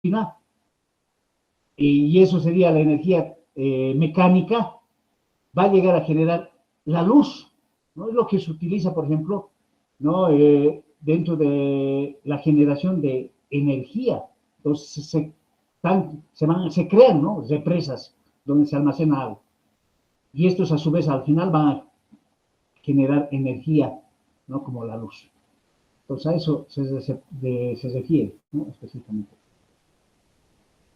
y eso sería la energía mecánica, va a llegar a generar la luz, ¿no? Es lo que se utiliza, por ejemplo, ¿no? Dentro de la generación de energía. Entonces se crean, ¿no? Represas donde se almacena agua. Y estos a su vez al final van a generar energía, ¿no? Como la luz. Entonces a eso se refiere, ¿no? Específicamente.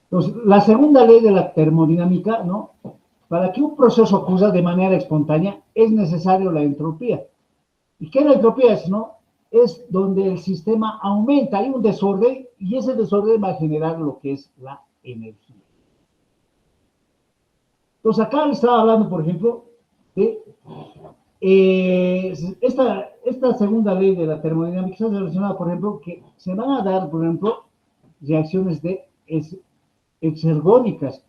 Entonces, la segunda ley de la termodinámica, ¿no? Para que un proceso ocurra de manera espontánea es necesario la entropía. ¿Y qué la entropía es, no? Es donde el sistema aumenta, hay un desorden y ese desorden va a generar lo que es la energía. Entonces acá le estaba hablando, por ejemplo, de esta segunda ley de la termodinámica está relacionada, por ejemplo, que se van a dar, por ejemplo, reacciones exergónicas,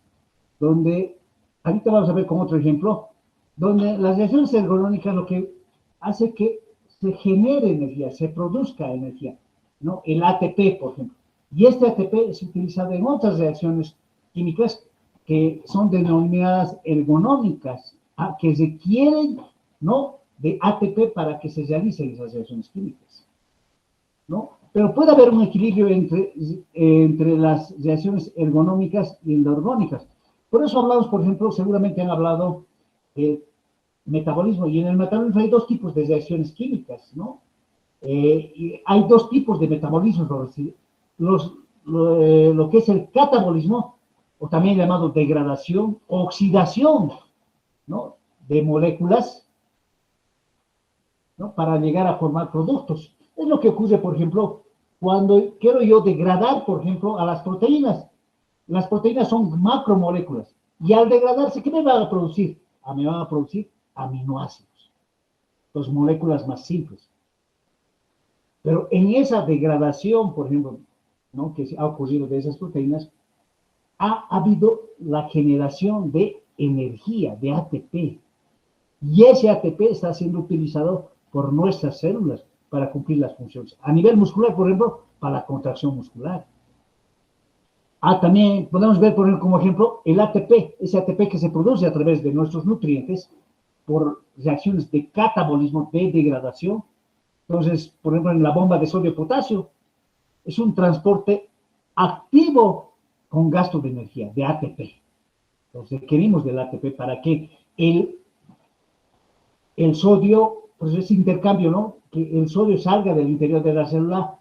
donde, ahorita vamos a ver con otro ejemplo, donde las reacciones ergonómicas lo que hace que se genere energía, se produzca energía, ¿no? El ATP, por ejemplo. Y este ATP es utilizado en otras reacciones químicas que son denominadas ergonómicas, que requieren, ¿no? De ATP para que se realicen esas reacciones químicas, ¿no? Pero puede haber un equilibrio entre las reacciones ergonómicas y endoergónicas. Por eso hablamos, por ejemplo, seguramente han hablado del metabolismo, y en el metabolismo hay dos tipos de reacciones químicas, ¿no? Hay dos tipos de metabolismos, lo que es el catabolismo, o también llamado degradación, oxidación, ¿no? De moléculas, ¿no? Para llegar a formar productos. Es lo que ocurre, por ejemplo, cuando quiero yo degradar, por ejemplo, a las proteínas. Las proteínas son macromoléculas. Y al degradarse, ¿qué me van a producir? Me van a producir aminoácidos. Dos moléculas más simples. Pero en esa degradación, por ejemplo, ¿no? Que ha ocurrido de esas proteínas, ha habido la generación de energía, de ATP. Y ese ATP está siendo utilizado por nuestras células para cumplir las funciones. A nivel muscular, por ejemplo, para la contracción muscular. También podemos ver, por ejemplo, como ejemplo, el ATP, ese ATP que se produce a través de nuestros nutrientes por reacciones de catabolismo, de degradación. Entonces, por ejemplo, en la bomba de sodio-potasio, es un transporte activo con gasto de energía, de ATP. Entonces, requerimos del ATP para que el sodio, pues ese intercambio, ¿no? Que el sodio salga del interior de la célula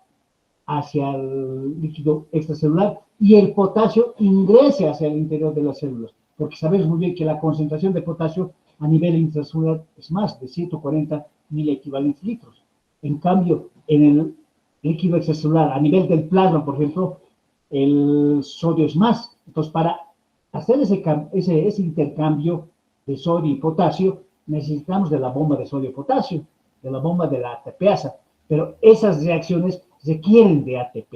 hacia el líquido extracelular y el potasio ingrese hacia el interior de las células, porque sabemos muy bien que la concentración de potasio a nivel intracelular es más de 140 mil equivalentes litros. En cambio, en el líquido extracelular, a nivel del plasma, por ejemplo, el sodio es más. Entonces, para hacer ese intercambio de sodio y potasio, necesitamos de la bomba de sodio-potasio, de la bomba de la ATPasa. Pero esas reacciones requieren de ATP.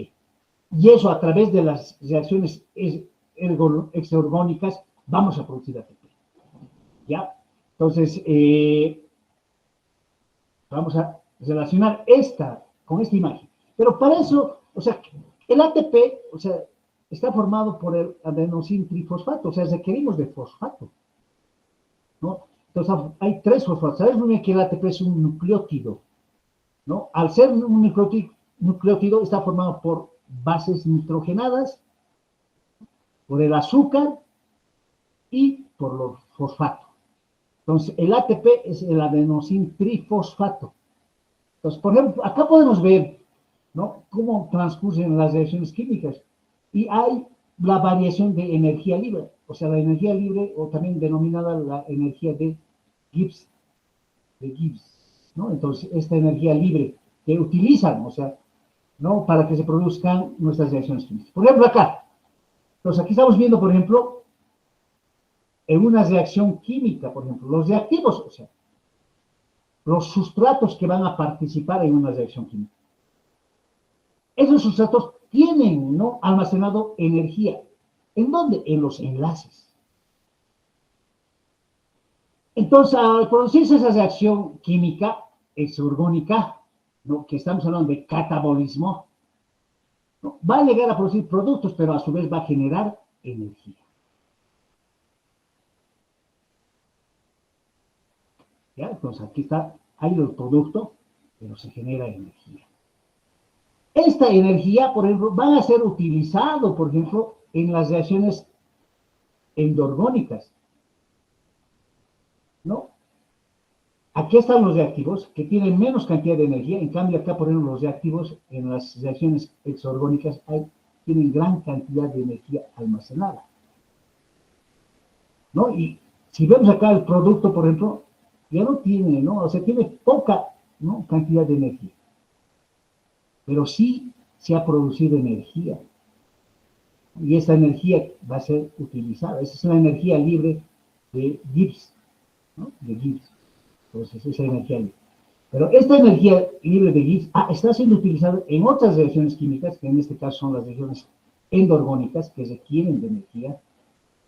Y eso a través de las reacciones exergónicas vamos a producir ATP. ¿Ya? Entonces, vamos a relacionar con esta imagen. Pero para eso, o sea, el ATP, o sea, está formado por el adenosin trifosfato, o sea, requerimos de fosfato, ¿no? Entonces, hay tres fosfatos. ¿Sabes muy bien que el ATP es un nucleótido? ¿No? Al ser un nucleótido está formado por bases nitrogenadas, por el azúcar y por los fosfatos. Entonces, el ATP es el adenosin trifosfato. Entonces, por ejemplo, acá podemos ver, ¿no? Cómo transcurren las reacciones químicas. Y hay la variación de energía libre, o sea, la energía libre, o también denominada la energía de Gibbs, ¿no? Entonces, esta energía libre que utilizan, o sea, ¿no? Para que se produzcan nuestras reacciones químicas. Por ejemplo, acá. Entonces, aquí estamos viendo, por ejemplo, en una reacción química, por ejemplo, los reactivos, o sea, los sustratos que van a participar en una reacción química. Esos sustratos tienen, ¿no? Almacenado energía. ¿En dónde? En los enlaces. Entonces, al producirse esa reacción química exergónica, ¿no? Que estamos hablando de catabolismo, Va a llegar a producir productos, pero a su vez va a generar energía. ¿Ya? Entonces aquí está, hay el producto, pero se genera energía. Esta energía, por ejemplo, va a ser utilizado, por ejemplo, en las reacciones endorgónicas, ¿no? Aquí están los reactivos que tienen menos cantidad de energía, en cambio acá, por ejemplo, los reactivos en las reacciones exorgónicas tienen gran cantidad de energía almacenada, ¿no? Y si vemos acá el producto, por ejemplo, ya no tiene, ¿no? O sea, tiene poca, ¿no?, cantidad de energía, pero sí se ha producido energía, y esa energía va a ser utilizada. Esa es la energía libre de Gibbs, ¿no? De Gibbs. Entonces, esa energía libre. Pero esta energía libre de Gibbs está siendo utilizada en otras reacciones químicas, que en este caso son las reacciones endorgónicas, que requieren de energía.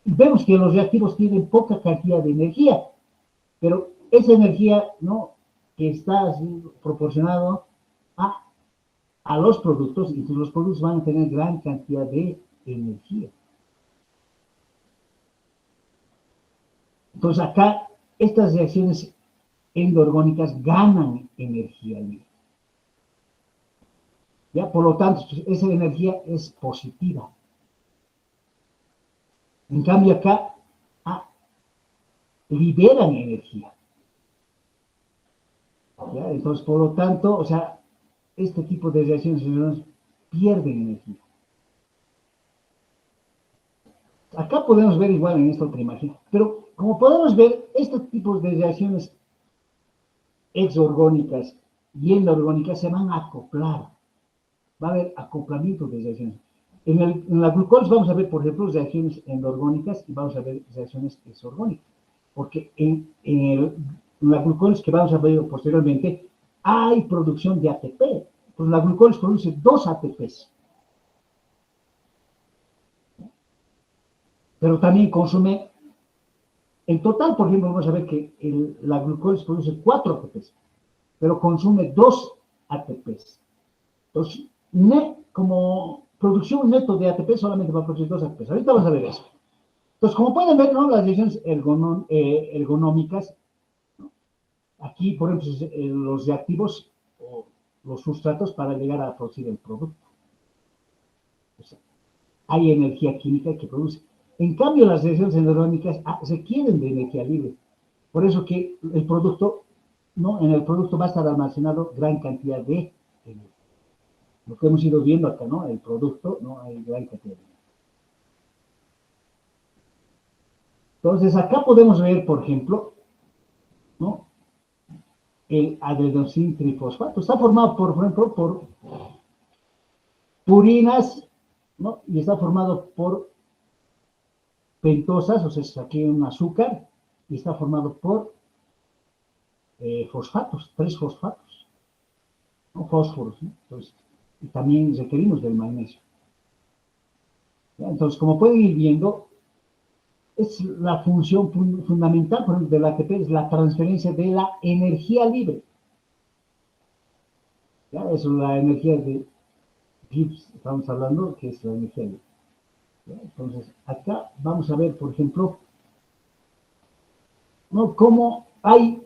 Y vemos que los reactivos tienen poca cantidad de energía, pero esa energía, ¿no?, que está proporcionada a los productos, y entonces los productos van a tener gran cantidad de energía. Entonces acá estas reacciones endorgónicas ganan energía libre. ¿Ya? Por lo tanto, esa energía es positiva. En cambio acá liberan energía. ¿Ya? Entonces, por lo tanto, o sea, este tipo de reacciones pierden energía. Acá podemos ver igual en esta otra imagen, pero como podemos ver, este tipo de reacciones exorgónicas y endorgónicas se van a acoplar. Va a haber acoplamiento de reacciones. En la glucólisis vamos a ver, por ejemplo, reacciones endorgónicas y vamos a ver reacciones exorgónicas. Porque en la glucólisis que vamos a ver posteriormente, hay producción de ATP. Pues la glucólisis produce 2 ATPs. Pero también consume, en total, por ejemplo, vamos a ver que la glucólisis produce 4 ATPs, pero consume 2 ATPs. Entonces, como producción neto de ATP solamente va a producir 2 ATPs. Ahorita vamos a ver eso. Entonces, como pueden ver, ¿no?, las reacciones ergonómicas, ¿no?, aquí, por ejemplo, los reactivos o los sustratos para llegar a producir el producto. O sea, hay energía química que produce. En cambio, las reacciones endorgónicas requieren de energía libre. Por eso que el producto, ¿no?, en el producto va a estar almacenado gran cantidad de energía. Lo que hemos ido viendo acá, ¿no? El producto, ¿no?, hay gran cantidad de energía. Entonces, acá podemos ver, por ejemplo, ¿no?, el adenosín trifosfato. Está formado, por ejemplo, por purinas, ¿no?, y está formado por pentosas, o sea, aquí hay un azúcar, y está formado por fosfatos, 3 fosfatos, ¿no?, fósforos, ¿no? Entonces, y también requerimos del magnesio. ¿Ya? Entonces, como pueden ir viendo, es la función fundamental, por ejemplo, del ATP, es la transferencia de la energía libre. ¿Ya? Eso es la energía de Gibbs, estamos hablando, que es la energía libre. ¿Ya? Entonces, acá vamos a ver, por ejemplo, ¿no?, cómo hay,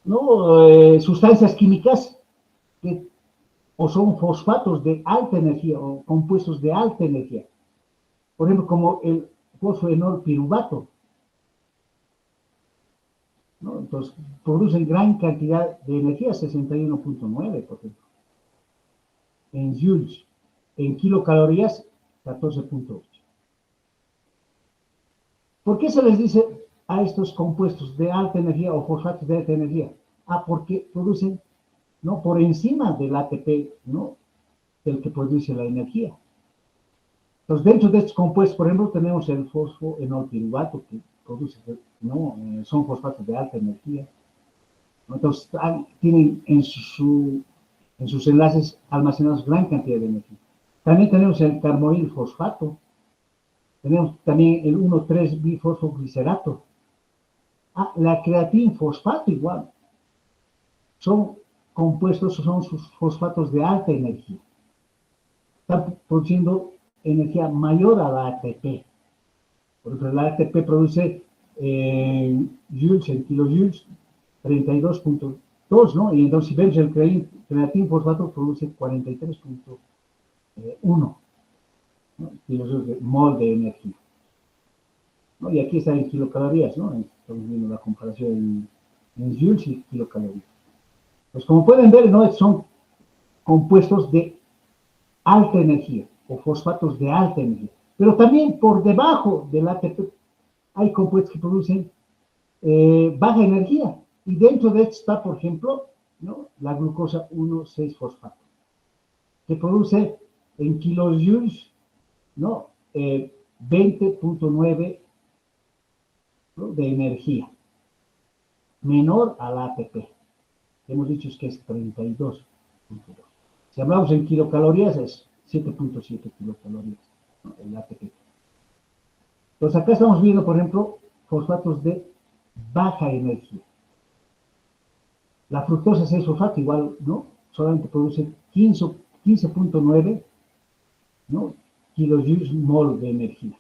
¿no?, sustancias químicas que o son fosfatos de alta energía o compuestos de alta energía. Por ejemplo, como el fosfoenol piruvato, ¿no? Entonces, producen gran cantidad de energía, 61.9, por ejemplo. En joules, en kilocalorías, 14.8. ¿Por qué se les dice a estos compuestos de alta energía o fosfatos de alta energía? Porque producen, ¿no?, por encima del ATP, ¿no?, del que produce la energía. Entonces, dentro de estos compuestos, por ejemplo, tenemos el fosfoenolpiruvato, que produce, ¿no?, son fosfatos de alta energía. Entonces, tienen en sus enlaces almacenados gran cantidad de energía. También tenemos el carboil fosfato, tenemos también el 1,3-bifosfoglicerato. La creatin fosfato igual. Son compuestos, son sus fosfatos de alta energía. está produciendo energía mayor a la ATP. Por ejemplo, la ATP produce joules en kilojoules 32.2, ¿no? Y entonces si vemos el creatín fosfato produce 43.1, ¿no? Kilojoules de mol de energía, ¿no? Y aquí está en kilocalorías, ¿no? Estamos viendo la comparación en joules y kilocalorías. Pues como pueden ver, ¿no? Son compuestos de alta energía o fosfatos de alta energía. Pero también por debajo del ATP hay compuestos que producen baja energía. Y dentro de esto está, por ejemplo, ¿no? La glucosa 1,6-fosfato, que produce en kilojoules, ¿no? 20.9, ¿no? De energía, menor al ATP. Hemos dicho que es 32.2. Si hablamos en kilocalorías, es 7.7 kilocalorías, ¿no? El ATP. Entonces acá estamos viendo, por ejemplo, fosfatos de baja energía. La fructosa 6-fosfato igual, ¿no? Solamente produce 15.9, ¿no? Kilojoules mol de energía.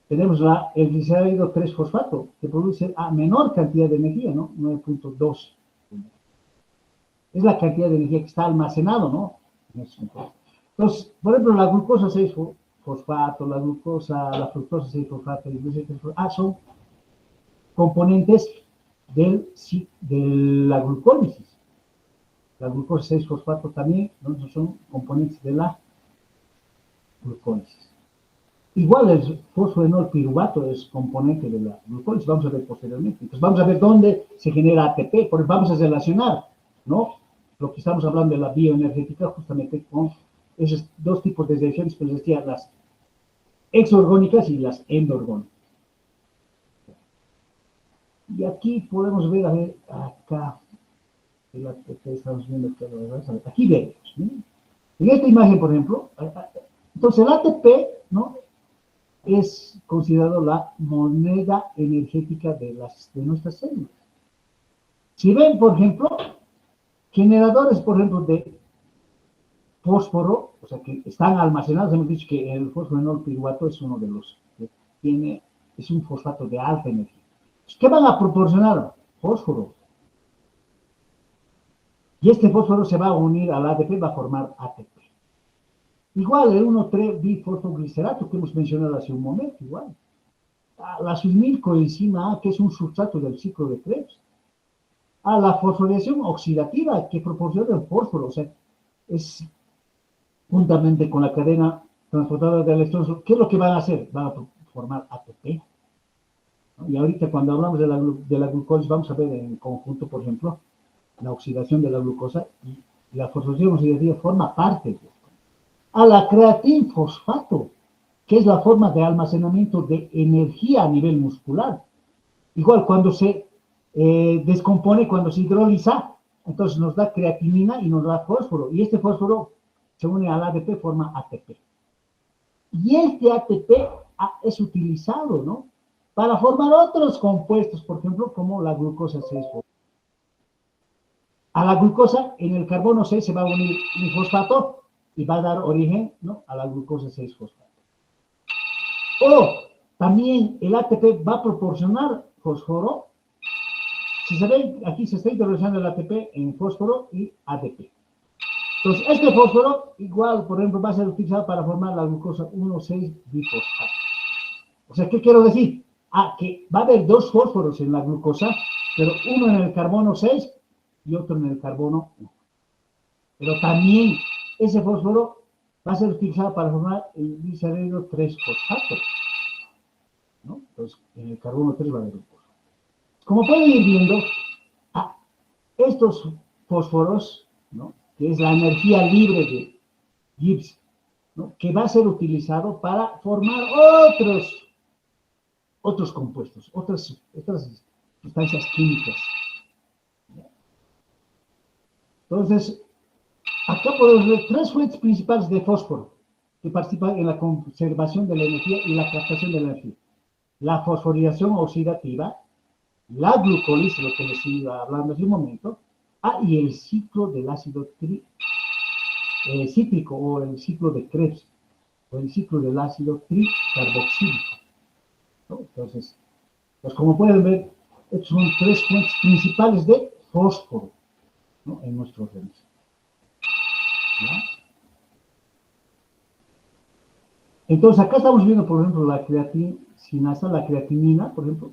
Tenemos el glicérido 3-fosfato, que produce a menor cantidad de energía, ¿no? 9.2. Es la cantidad de energía que está almacenado, ¿no? Entonces, por ejemplo, la glucosa 6-fosfato, la fructosa 6-fosfato y el glicérido 3-fosfato, son componentes de la glucólisis. La glucosa 6-fosfato también, ¿no? Son componentes de la glucólisis. Igual el fosfoenol piruvato es componente de la glucólisis, vamos a ver posteriormente. Entonces vamos a ver dónde se genera ATP, porque vamos a relacionar, ¿no? Lo que estamos hablando de la bioenergética justamente con esos dos tipos de reacciones que les decía, las exorgónicas y las endorgónicas. Y aquí podemos ver, a ver, acá, el ATP estamos viendo que aquí vemos, ¿no? En esta imagen, por ejemplo, entonces el ATP, ¿no? Es considerado la moneda energética de nuestras células. Si ven, por ejemplo, generadores, por ejemplo, de fósforo, o sea, que están almacenados, hemos dicho que el fosfoenol piruvato es uno de los que es un fosfato de alta energía. ¿Qué van a proporcionar? Fósforo. Y este fósforo se va a unir al ADP, va a formar ATP. Igual el 1,3-bifosfoglicerato que hemos mencionado hace un momento, igual. La succinilcoenzima A, que es un sustrato del ciclo de Krebs. A la fosforilación oxidativa que proporciona el fósforo, o sea, es juntamente con la cadena transportadora de electrones, ¿qué es lo que van a hacer? Van a formar ATP. ¿No? Y ahorita cuando hablamos de la glucosa, vamos a ver en conjunto, por ejemplo, la oxidación de la glucosa y la fosforilación oxidativa forma parte de esto. A la creatinfosfato, que es la forma de almacenamiento de energía a nivel muscular. Igual cuando se descompone, cuando se hidroliza, entonces nos da creatinina y nos da fósforo. Y este fósforo se une al ADP, forma ATP. Y este ATP es utilizado, ¿no? Para formar otros compuestos, por ejemplo, como la glucosa 6-fosfato. A la glucosa, en el carbono 6 se va a unir un fosfato y va a dar origen, ¿no? A la glucosa 6-fosfato. O también el ATP va a proporcionar fósforo. Si se ve, aquí se está hidrolizando el ATP en fósforo y ADP. Entonces, este fósforo, igual, por ejemplo, va a ser utilizado para formar la glucosa 1,6-bifosfato. O sea, ¿qué quiero decir? Que va a haber dos fósforos en la glucosa, pero uno en el carbono 6 y otro en el carbono 1. Pero también ese fósforo va a ser utilizado para formar el glicérido 3-fosfato, ¿no? Entonces, en el carbono 3 va a haber un fósforo. Como pueden ir viendo, estos fósforos, ¿no? Que es la energía libre de Gibbs, ¿no? Que va a ser utilizado para formar otros compuestos, otras sustancias químicas. Entonces, acá podemos ver tres fuentes principales de fósforo que participan en la conservación de la energía y la captación de la energía. La fosforilación oxidativa, la glucólisis, lo que les iba hablando hace un momento, y el ciclo del ácido cítrico o el ciclo de Krebs o el ciclo del ácido tricarboxílico, ¿no? Entonces, pues como pueden ver, estos son tres fuentes principales de fósforo, ¿no?, en nuestro organismo. ¿Ya? Entonces, acá estamos viendo, por ejemplo, la creatinasa, la creatinina, por ejemplo,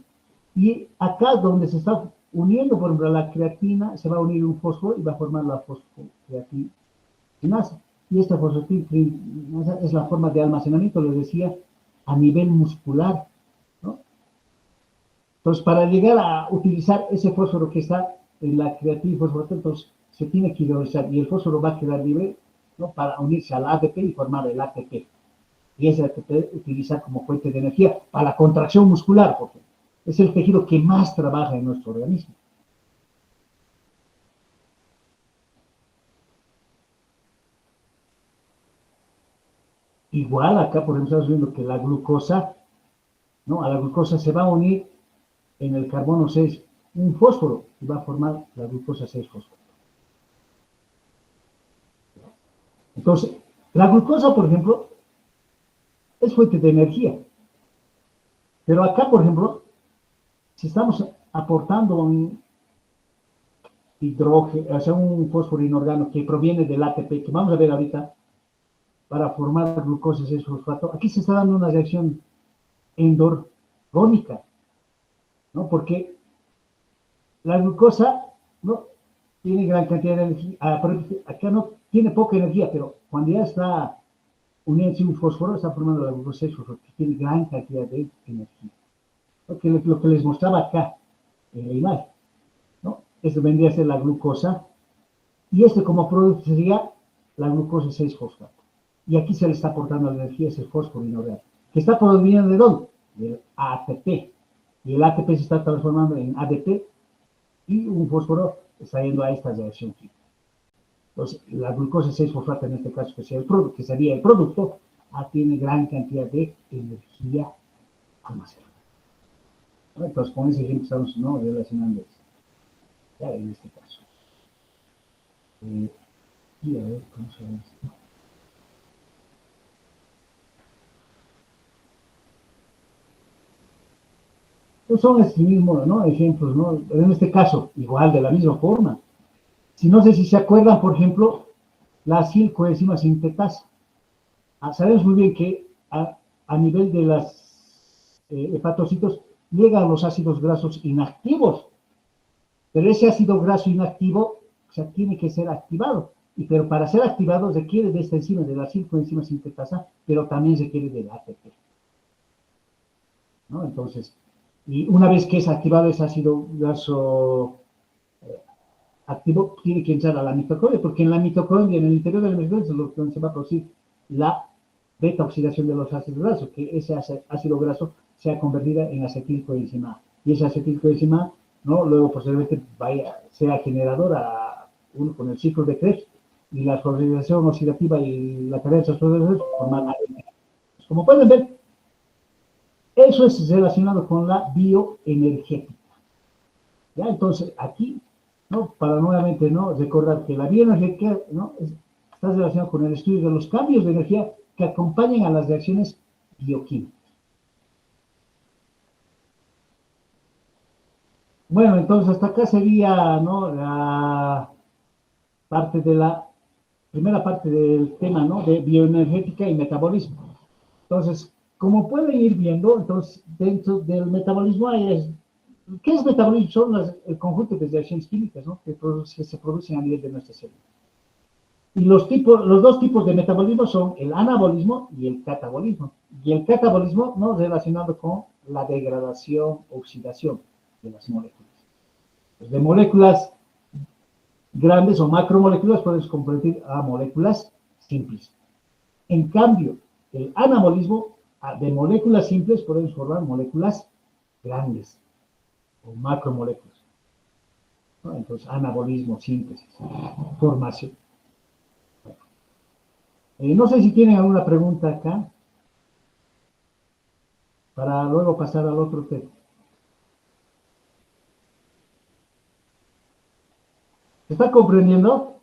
y acá donde se está uniendo, por ejemplo, la creatina, se va a unir un fósforo y va a formar la fosfocreatinasa. Y esta fosfocreatinasa es la forma de almacenamiento, les decía, a nivel muscular, ¿no? Entonces, para llegar a utilizar ese fósforo que está en la creatina y fósforo, entonces se tiene que hidrolizar y el fósforo va a quedar libre, ¿no?, para unirse al ADP y formar el ATP. Y ese ATP utiliza como fuente de energía para la contracción muscular, porque es el tejido que más trabaja en nuestro organismo. Igual acá, por ejemplo, estamos viendo que la glucosa, ¿no?, a la glucosa se va a unir en el carbono 6 un fósforo y va a formar la glucosa 6-fósforo. Entonces, la glucosa, por ejemplo, es fuente de energía. Pero acá, por ejemplo, si estamos aportando un hidrógeno, o sea, un fósforo inorgánico que proviene del ATP, que vamos a ver ahorita, para formar glucosa 6-fosfato, aquí se está dando una reacción endorgónica, ¿no? Porque la glucosa, ¿no?, tiene gran cantidad de energía, acá no tiene poca energía, pero cuando ya está uniéndose un fósforo, está formando la glucosa 6-fosfato, que tiene gran cantidad de energía. Lo que les mostraba acá en la imagen, ¿no? Esto vendría a ser la glucosa, y este como producto sería la glucosa 6-fosfato. Y aquí se le está aportando la energía, es el fósforo inorgánico, que está proveniendo ¿de dónde? Del ATP. Y el ATP se está transformando en ADP y un fósforo está yendo a esta reacción química. Entonces, la glucosa 6-fosfato en este caso, que sería el producto, tiene gran cantidad de energía almacenada. Entonces, con ese ejemplo estamos, ¿no?, relacionando esto, ya, en este caso. Y a ver, ¿cómo se ve esto? Pues son estos mismos, ¿no?, ejemplos, ¿no? En este caso, igual, de la misma forma. Si no sé si se acuerdan, por ejemplo, la acilcoenzima sintetasa. Sabemos muy bien que a nivel de las hepatocitos llegan los ácidos grasos inactivos, pero ese ácido graso inactivo, o sea, tiene que ser activado. Pero para ser activado requiere de esta enzima, de la acilcoenzima sintetasa, pero también requiere del ATP, ¿no? Entonces, y una vez que es activado ese ácido graso activo, tiene que entrar a la mitocondria, porque en la mitocondria, en el interior de la mitocondria, es donde se va a producir la beta oxidación de los ácidos grasos, que ese ácido graso sea convertida en acetilcoenzima A. Y esa acetilcoenzima A, ¿no?, luego posteriormente sea generadora uno con el ciclo de Krebs y la fosforilación oxidativa y la cadena de fosforilación forman ADN. Como pueden ver, eso es relacionado con la bioenergética. ¿Ya? Entonces, aquí, ¿no?, para nuevamente, ¿no?, recordar que la bioenergética, ¿no?, está relacionada con el estudio de los cambios de energía que acompañan a las reacciones bioquímicas. Bueno, entonces hasta acá sería, ¿no?, la parte de la primera parte del tema, ¿no?, de bioenergética y metabolismo. Entonces, como pueden ir viendo, entonces dentro del metabolismo hay, ¿qué es metabolismo? Son el conjunto de reacciones químicas, ¿no?, que se producen a nivel de nuestra célula. Y los dos tipos de metabolismo son el anabolismo y el catabolismo. Y el catabolismo, ¿no?, relacionado con la degradación, oxidación de las moléculas. Pues de moléculas grandes o macromoléculas puedes convertir a moléculas simples. En cambio, el anabolismo, de moléculas simples podemos formar moléculas grandes o macromoléculas, ¿no? Entonces, anabolismo, síntesis, formación. No sé si tienen alguna pregunta acá, para luego pasar al otro tema. ¿Se está comprendiendo?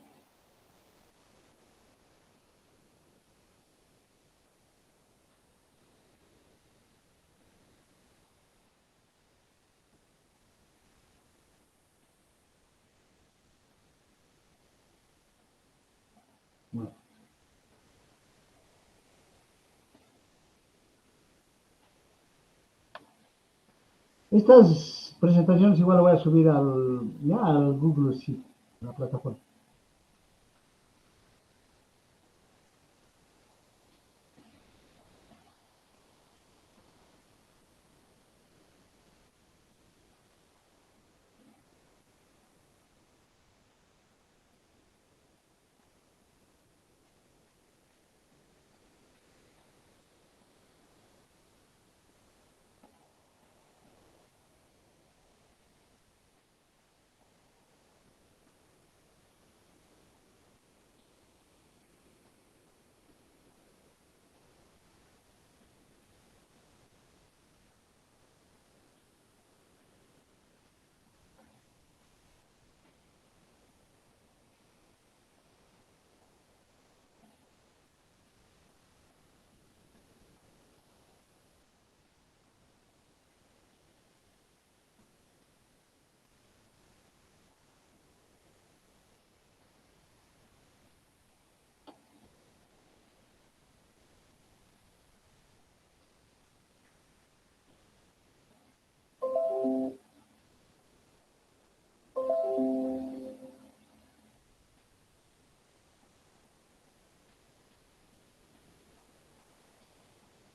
Estas presentaciones igual lo voy a subir al Google Sheet, a la plataforma.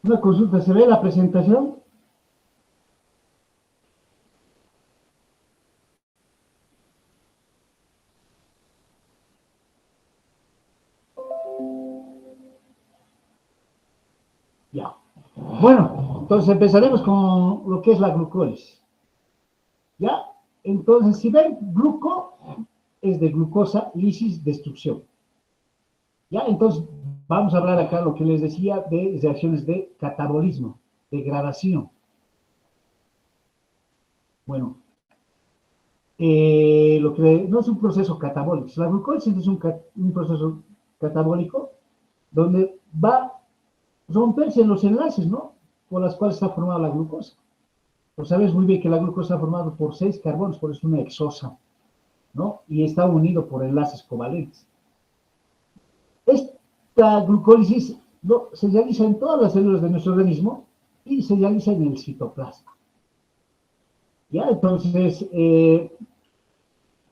Una consulta, ¿se ve la presentación? Ya. Bueno, entonces empezaremos con lo que es la glucólisis. ¿Ya? Entonces, si ven, gluco es de glucosa, lisis, destrucción. ¿Ya? Entonces, vamos a hablar acá lo que les decía de reacciones de catabolismo, degradación. Bueno, lo que no es un proceso catabólico. La glucólisis es un proceso catabólico donde va a romperse en los enlaces, ¿no? Por las cuales está formada la glucosa. Pues sabes muy bien que la glucosa está formada por 6 carbonos, por eso es una hexosa, ¿no? Y está unido por enlaces covalentes. Esta glucólisis no, se realiza en todas las células de nuestro organismo y se realiza en el citoplasma. ¿Ya? Entonces,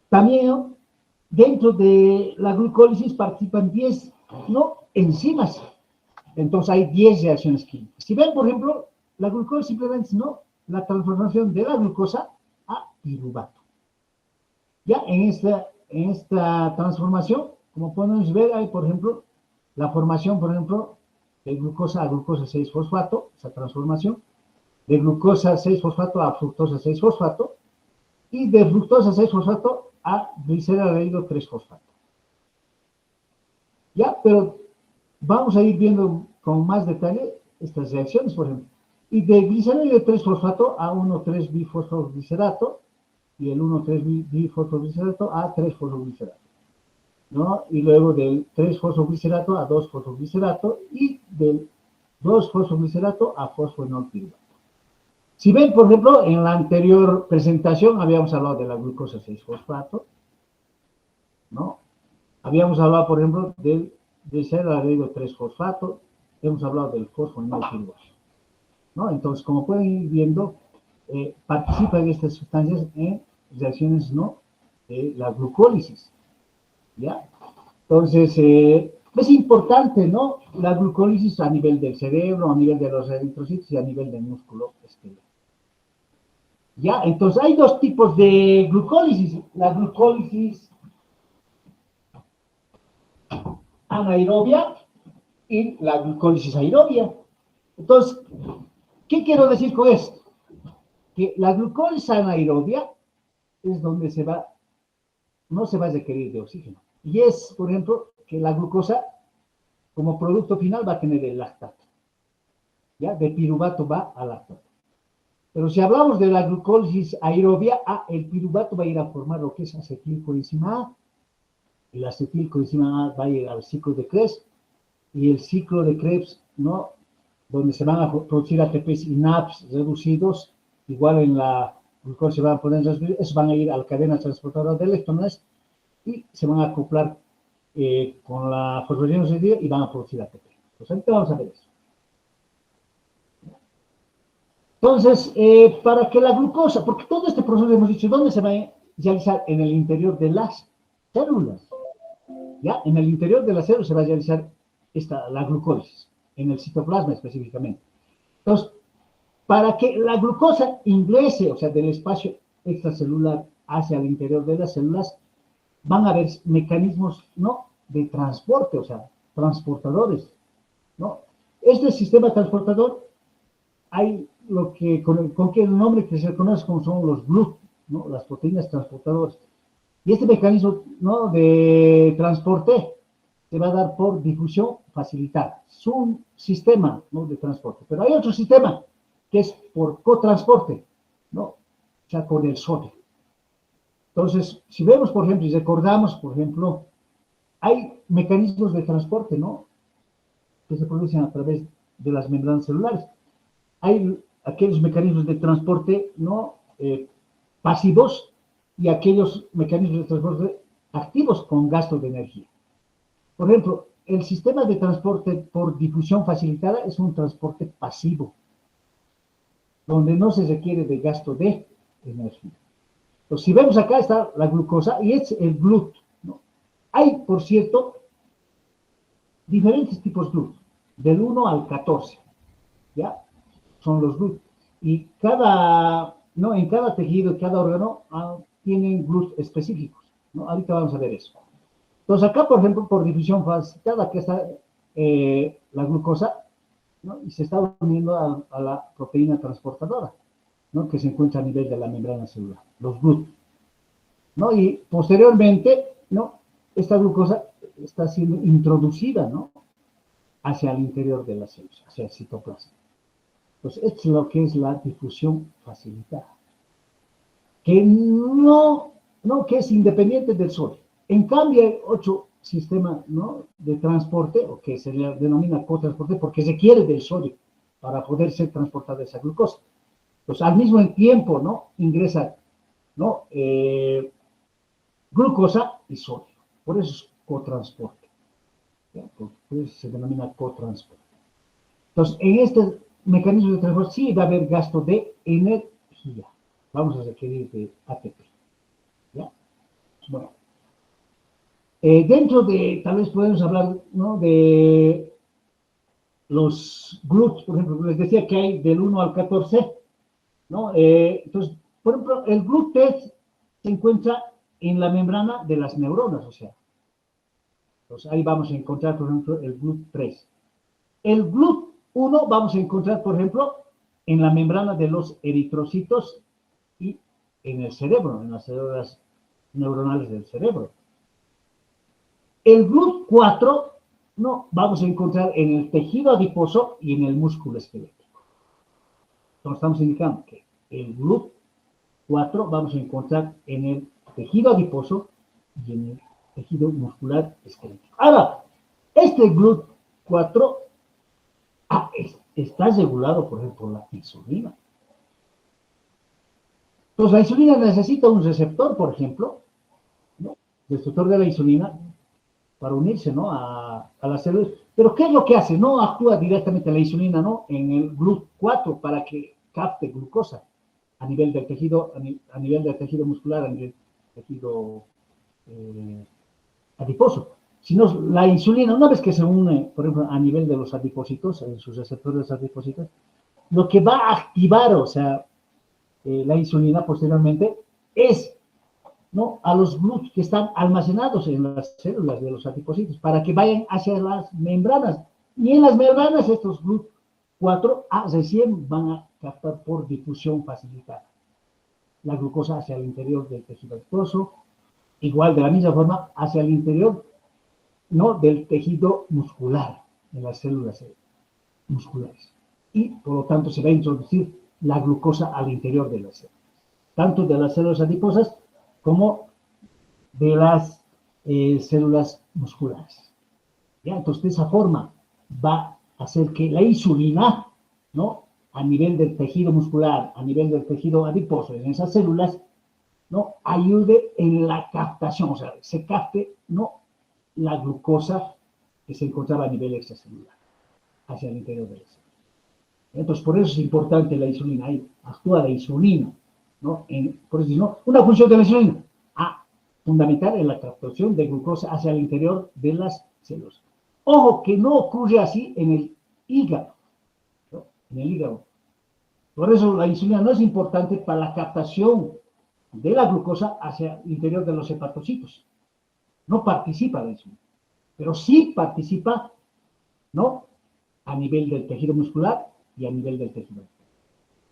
también dentro de la glucólisis participan 10, ¿no?, enzimas. Entonces hay 10 reacciones químicas. Si ven, por ejemplo, la glucólisis simplemente es, ¿no?, la transformación de la glucosa a piruvato. Ya en esta transformación, como podemos ver, hay, por ejemplo, la formación, por ejemplo, de glucosa a glucosa 6-fosfato, esa transformación, de glucosa 6-fosfato a fructosa 6-fosfato, y de fructosa 6-fosfato a gliceraldehído 3-fosfato. Ya, pero vamos a ir viendo con más detalle estas reacciones, por ejemplo. Y de gliceraldehído 3-fosfato a 1,3-bifosfoglicerato, y el 1,3-bifosfoglicerato a 3-fosfoglicerato, ¿no? Y luego del 3-fosfoglicerato a 2-fosfoglicerato y del 2-fosfoglicerato a fosfoenolpiruvato. Si ven, por ejemplo, en la anterior presentación habíamos hablado de la glucosa 6-fosfato, ¿no? Habíamos hablado, por ejemplo, del gliceraldehído 3-fosfato, hemos hablado del fosfoenolpiruvato, ¿no? Entonces, como pueden ir viendo, participan estas sustancias en reacciones, ¿no?, de la glucólisis, ¿ya? Entonces, es importante, ¿no?, la glucólisis a nivel del cerebro, a nivel de los eritrocitos y a nivel del músculo esquelético. ¿Ya? Entonces, hay dos tipos de glucólisis. La glucólisis anaerobia y la glucólisis aerobia. Entonces, ¿qué quiero decir con esto? Que la glucólisis anaerobia es donde no se va a requerir de oxígeno. Y es, por ejemplo, que la glucosa, como producto final, va a tener el lactato. ¿Ya? De piruvato va a lactato. Pero si hablamos de la glucólisis aerobia, el piruvato va a ir a formar lo que es acetilcoenzima A, el acetilcoenzima A va a ir al ciclo de Krebs, y el ciclo de Krebs, ¿no?, donde se van a producir ATPs y NAPs reducidos, igual en la glucólisis se van a poner, esos van a ir a la cadena transportadora de electrones y se van a acoplar con la fosforilación y van a producir ATP. Pues ahorita vamos a ver eso. Entonces, para que la glucosa, porque todo este proceso hemos dicho, ¿dónde se va a realizar? En el interior de las células. ¿Ya? En el interior de las células se va a realizar la glucólisis, en el citoplasma específicamente. Entonces, para que la glucosa ingrese, o sea, del espacio extracelular hacia el interior de las células, van a haber mecanismos, ¿no?, de transporte, o sea, transportadores, ¿no? Este sistema transportador hay lo que, con que el nombre que se conoce como son los GLUT, ¿no?, las proteínas transportadoras. Y este mecanismo, ¿no?, de transporte se va a dar por difusión facilitada. Es un sistema, ¿no?, de transporte. Pero hay otro sistema que es por cotransporte, ¿no? O sea, con el sodio. Entonces, si vemos, por ejemplo, y recordamos, por ejemplo, hay mecanismos de transporte, ¿no?, que se producen a través de las membranas celulares. Hay aquellos mecanismos de transporte, ¿no?, pasivos, y aquellos mecanismos de transporte activos con gasto de energía. Por ejemplo, el sistema de transporte por difusión facilitada es un transporte pasivo, donde no se requiere de gasto de energía. Entonces, si vemos acá está la glucosa y es el GLUT, ¿no? Hay, por cierto, diferentes tipos de GLUT, del 1 al 14, ¿ya? Son los GLUT. Y ¿no?, en cada tejido, cada órgano, tienen GLUT específicos, ¿no? Ahorita vamos a ver eso. Entonces, acá, por ejemplo, por difusión facilitada, aquí está la glucosa, ¿no?, y se está uniendo a la proteína transportadora, ¿no?, que se encuentra a nivel de la membrana celular, los GLUT, ¿no? Y posteriormente, ¿no?, esta glucosa está siendo introducida, ¿no?, hacia el interior de las células, hacia el citoplasma. Entonces, esto es lo que es la difusión facilitada, que que es independiente del sodio. En cambio, hay otro sistema, ¿no?, de transporte, o que se le denomina cotransporte, porque se requiere del sodio para poder ser transportada esa glucosa. Pues al mismo tiempo, ¿no?, ingresa, ¿no?, glucosa y sodio. Por eso es cotransporte, ¿ya? Por eso se denomina cotransporte. Entonces, en este mecanismo de transporte sí va a haber gasto de energía. Vamos a requerir de ATP, ¿ya? Bueno, dentro de, tal vez podemos hablar, ¿no?, de los GLUT, por ejemplo, les decía que hay del 1 al 14, ¿no? Entonces, por ejemplo, el GLUT3 se encuentra en la membrana de las neuronas, o sea, entonces ahí vamos a encontrar, por ejemplo, el GLUT3. El GLUT1 vamos a encontrar, por ejemplo, en la membrana de los eritrocitos y en el cerebro, en las células neuronales del cerebro. El GLUT4 no vamos a encontrar en el tejido adiposo y en el músculo esquelético. Entonces estamos indicando que el GLUT4 vamos a encontrar en el tejido adiposo y en el tejido muscular esquelético. Ahora, este GLUT4 está regulado, por ejemplo, por la insulina. Entonces, la insulina necesita un receptor, por ejemplo, ¿no?, receptor de la insulina, para unirse, ¿no?, a las células. Pero ¿qué es lo que hace? No actúa directamente la insulina, ¿no?, en el GLUT4 para que capte glucosa a nivel del tejido, a nivel del tejido muscular, a nivel del tejido adiposo. Sino la insulina, una vez que se une, por ejemplo, a nivel de los adipocitos, en sus receptores adipocitos, lo que va a activar, o sea, la insulina posteriormente es, ¿no?, a los GLUT que están almacenados en las células de los adipocitos para que vayan hacia las membranas. Y en las membranas estos GLUT4 recién van a captar por difusión facilitada la glucosa hacia el interior del tejido adiposo, igual de la misma forma hacia el interior, ¿no?, del tejido muscular, de las células musculares. Y por lo tanto se va a introducir la glucosa al interior de las células, tanto de las células adiposas como de las células musculares. ¿Ya? Entonces, de esa forma va a hacer que la insulina, ¿no?, a nivel del tejido muscular, a nivel del tejido adiposo, en esas células, ¿no?, ayude en la captación, o sea, se capte, ¿no?, la glucosa que se encontraba a nivel extracelular, hacia el interior de la célula. Entonces, por eso es importante la insulina. Ahí actúa la insulina, ¿no? Por eso, ¿no? Una función de la insulina, fundamental en la captación de glucosa hacia el interior de las células. Ojo, que no ocurre así en el hígado, ¿no? En el hígado. Por eso la insulina no es importante para la captación de la glucosa hacia el interior de los hepatocitos. No participa la insulina, pero sí participa, ¿no? A nivel del tejido muscular y a nivel del tejido.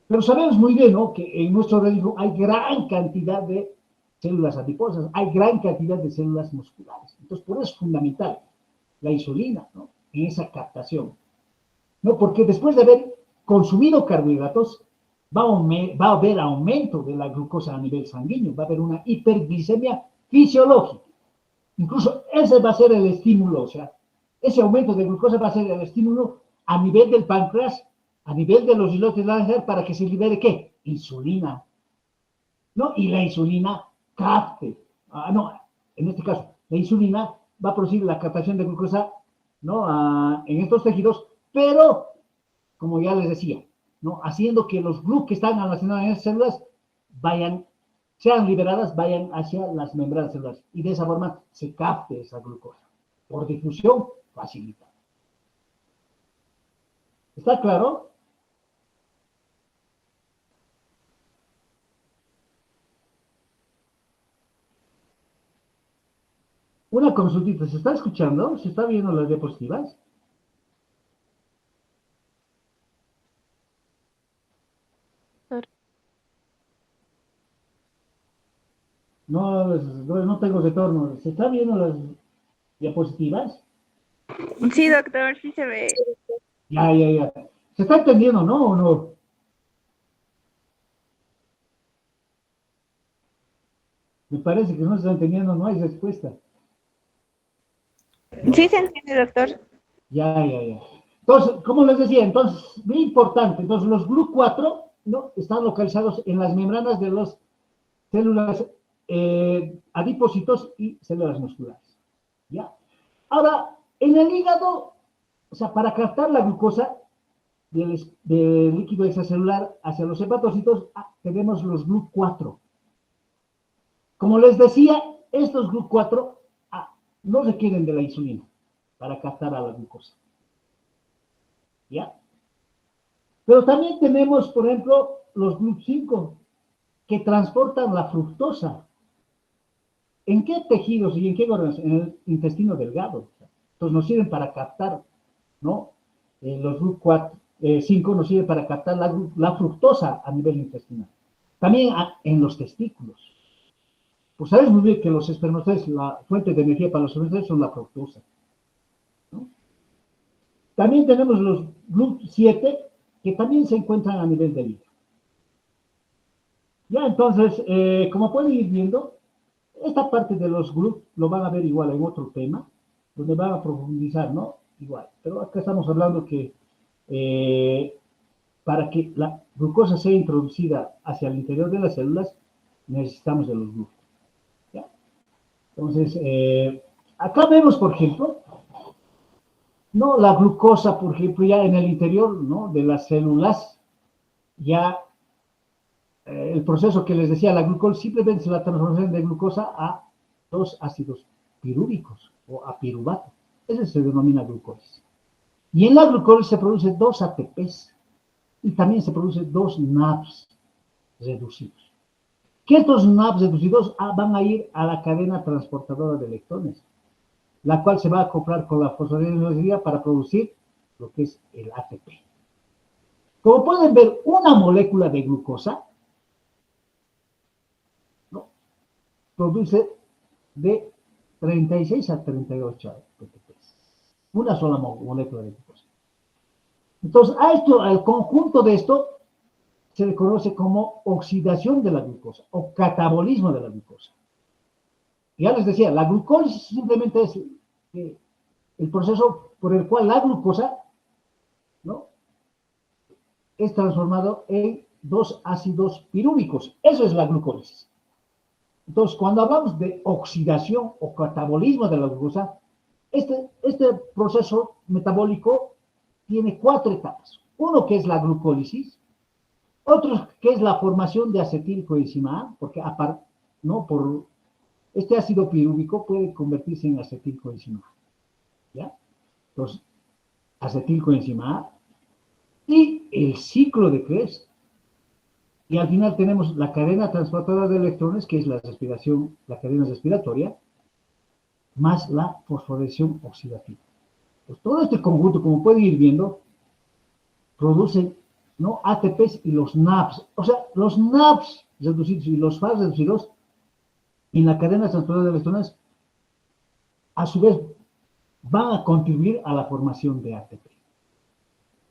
Pero sabemos muy bien, ¿no? Que en nuestro organismo hay gran cantidad de células adiposas, hay gran cantidad de células musculares. Entonces, por eso es fundamental la insulina, ¿no? En esa captación, ¿no? Porque después de haber consumido carbohidratos, va a haber aumento de la glucosa a nivel sanguíneo, va a haber una hiperglicemia fisiológica. Incluso ese va a ser el estímulo, o sea, ese aumento de glucosa va a ser el estímulo a nivel del páncreas, a nivel de los islotes Langerhans, para que se libere, ¿qué? Insulina, ¿no? Y la insulina capte, no, en este caso, la insulina va a producir la captación de glucosa, ¿no? En estos tejidos, pero, como ya les decía, ¿no? Haciendo que los GLUT que están almacenados en esas células sean liberadas, vayan hacia las membranas celulares. Y de esa forma se capte esa glucosa. Por difusión facilitada. ¿Está claro? Una consultita, ¿se está escuchando? ¿Se está viendo las diapositivas? No, no tengo retorno. ¿Se está viendo las diapositivas? Sí, doctor, sí se ve. Ya. ¿Se está entendiendo, no? ¿O no? Me parece que no se está entendiendo, no hay respuesta. Sí se entiende, doctor. Ya. Entonces, como les decía, entonces, muy importante, entonces los GLUT4, ¿no? Están localizados en las membranas de las células adipocitos y células musculares. ¿Ya? Ahora, en el hígado, o sea, para captar la glucosa del líquido extracelular hacia los hepatocitos, tenemos los GLUT4. Como les decía, estos GLUT4 no requieren de la insulina para captar a la glucosa. ¿Ya? Pero también tenemos, por ejemplo, los GLUT5 que transportan la fructosa. ¿En qué tejidos y en qué órganos? En el intestino delgado. Entonces nos sirven para captar, ¿no? Los GLUT5 nos sirven para captar la fructosa a nivel intestinal. También en los testículos. Pues sabes muy bien que los espermatozoides, la fuente de energía para los espermatozoides son la fructosa, ¿no? También tenemos los GLUT7 que también se encuentran a nivel del hígado. Ya, entonces, como pueden ir viendo, esta parte de los GLUT lo van a ver igual en otro tema, donde van a profundizar, ¿no? Igual. Pero acá estamos hablando que para que la glucosa sea introducida hacia el interior de las células, necesitamos de los GLUT. ¿Ya? Entonces, acá vemos, por ejemplo, no la glucosa, por ejemplo, ya en el interior, ¿no? De las células, ya el proceso que les decía, la glucosa simplemente es la transformación de glucosa a dos ácidos pirúvicos o a piruvato. Ese se denomina glucólisis. Y en la glucólisis se producen dos ATPs y también se producen dos NADs reducidos. Que estos NADs reducidos van a ir a la cadena transportadora de electrones, la cual se va a acoplar con la fosforilación para producir lo que es el ATP. Como pueden ver, una molécula de glucosa, ¿no?, produce de 36 a 38 ATPs. Una sola molécula de glucosa. Entonces, al conjunto de esto se le conoce como oxidación de la glucosa o catabolismo de la glucosa. Ya les decía, la glucólisis simplemente es el proceso por el cual la glucosa, ¿no?, es transformado en dos ácidos pirúvicos. Eso es la glucólisis. Entonces, cuando hablamos de oxidación o catabolismo de la glucosa, este proceso metabólico tiene 4 etapas. Uno que es la glucólisis, otro que es la formación de acetilcoenzima A, porque aparte, ¿no? Por este ácido pirúvico puede convertirse en acetilcoenzima A, ¿ya? Entonces, acetilcoenzima A y el ciclo de Krebs. Y al final tenemos la cadena transportadora de electrones, que es la respiración, la cadena respiratoria, más la fosforilación oxidativa. Pues todo este conjunto, como pueden ir viendo, produce, ¿no?, ATPs y los NAPs. O sea, los NAPs reducidos y los FAS reducidos en la cadena transportadora de electrones, a su vez, van a contribuir a la formación de ATP.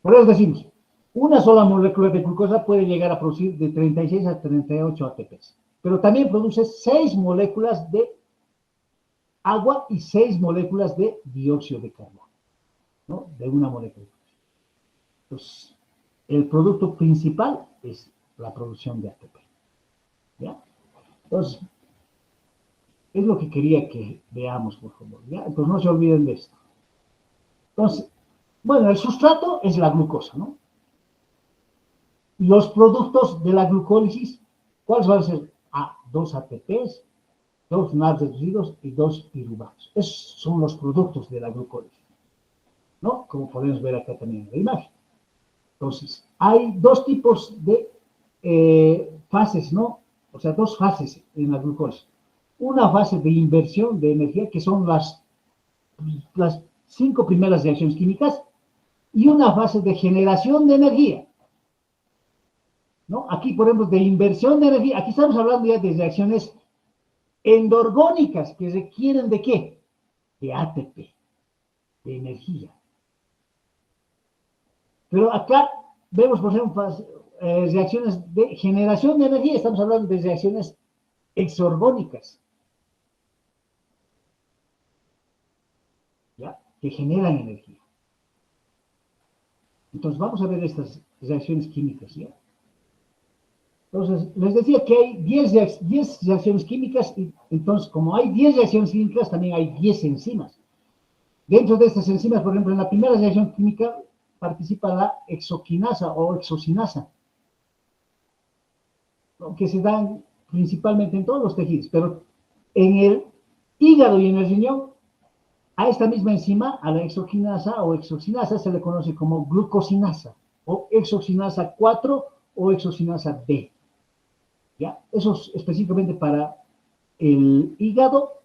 Por eso decimos, una sola molécula de glucosa puede llegar a producir de 36 a 38 ATPs, pero también produce 6 moléculas de agua y 6 moléculas de dióxido de carbono, ¿no?, de una molécula. Entonces, el producto principal es la producción de ATP, ¿ya? Entonces, es lo que quería que veamos, por favor, ¿ya? Entonces, no se olviden de esto. Entonces, bueno, el sustrato es la glucosa, ¿no? Los productos de la glucólisis, ¿cuáles van a ser? Dos ATPs, dos NADs reducidos y dos piruvatos. Esos son los productos de la glucólisis, ¿no? Como podemos ver acá también en la imagen. Entonces, hay dos tipos de fases, ¿no? O sea, dos fases en la glucólisis. Una fase de inversión de energía, que son las 5 primeras reacciones químicas, y una fase de generación de energía, ¿no? Aquí, por ejemplo, de inversión de energía, aquí estamos hablando ya de reacciones endorgónicas, que requieren ¿de qué? De ATP, de energía. Pero acá vemos, por ejemplo, reacciones de generación de energía, estamos hablando de reacciones exorgónicas, ¿ya?, que generan energía. Entonces, vamos a ver estas reacciones químicas, ¿ya? Entonces, les decía que hay 10 reacciones químicas, y entonces, como hay 10 reacciones químicas, también hay 10 enzimas. Dentro de estas enzimas, por ejemplo, en la primera reacción química participa la exoquinasa o exocinasa, ¿no?, que se dan principalmente en todos los tejidos, pero en el hígado y en el riñón, a esta misma enzima, a la exoquinasa o exocinasa, se le conoce como glucosinasa, o exocinasa 4 o exocinasa B. ¿Ya? Eso es específicamente para el hígado,